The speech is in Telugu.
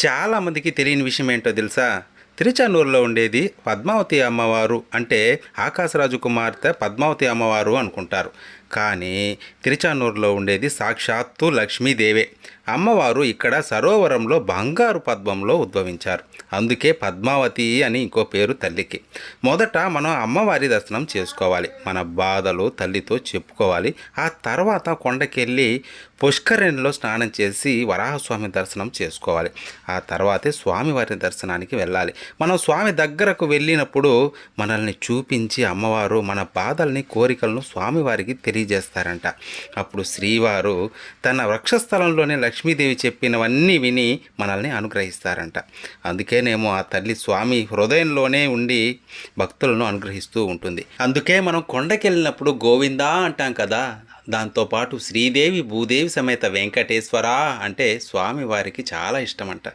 చాలామందికి తెలియని విషయం ఏంటో తెలుసా? తిరుచానూరులో ఉండేది పద్మావతి అమ్మవారు అంటే ఆకాశరాజు కుమార్తె పద్మావతి అమ్మవారు అనుకుంటారు. కానీ తిరుచానూరులో ఉండేది సాక్షాత్తు లక్ష్మీదేవే. అమ్మవారు ఇక్కడ సరోవరంలో బంగారు పద్మంలో ఉద్భవించారు. అందుకే పద్మావతి అని ఇంకో పేరు తల్లికి. మొదట మనం అమ్మవారి దర్శనం చేసుకోవాలి. మన బాధలు తల్లితో చెప్పుకోవాలి. ఆ తర్వాత కొండకెళ్ళి పుష్కరిణిలో స్నానం చేసి వరాహస్వామి దర్శనం చేసుకోవాలి. ఆ తర్వాతే స్వామివారి దర్శనానికి వెళ్ళాలి. మనం స్వామి దగ్గరకు వెళ్ళినప్పుడు మనల్ని చూపించి అమ్మవారు మన బాధల్ని కోరికలను స్వామివారికి తెలియజేస్తారంట. అప్పుడు శ్రీవారు తన వక్షస్థలంలోనే లక్ష్మీదేవి చెప్పినవన్నీ విని మనల్ని అనుగ్రహిస్తారంట. అందుకేనేమో ఆ తల్లి స్వామి హృదయంలోనే ఉండి భక్తులను అనుగ్రహిస్తూ ఉంటుంది. అందుకే మనం కొండకెళ్ళినప్పుడు గోవిందా అంటాం కదా. దాంతోపాటు శ్రీదేవి భూదేవి సమేత వెంకటేశ్వర అంటే స్వామివారికి చాలా ఇష్టమంట.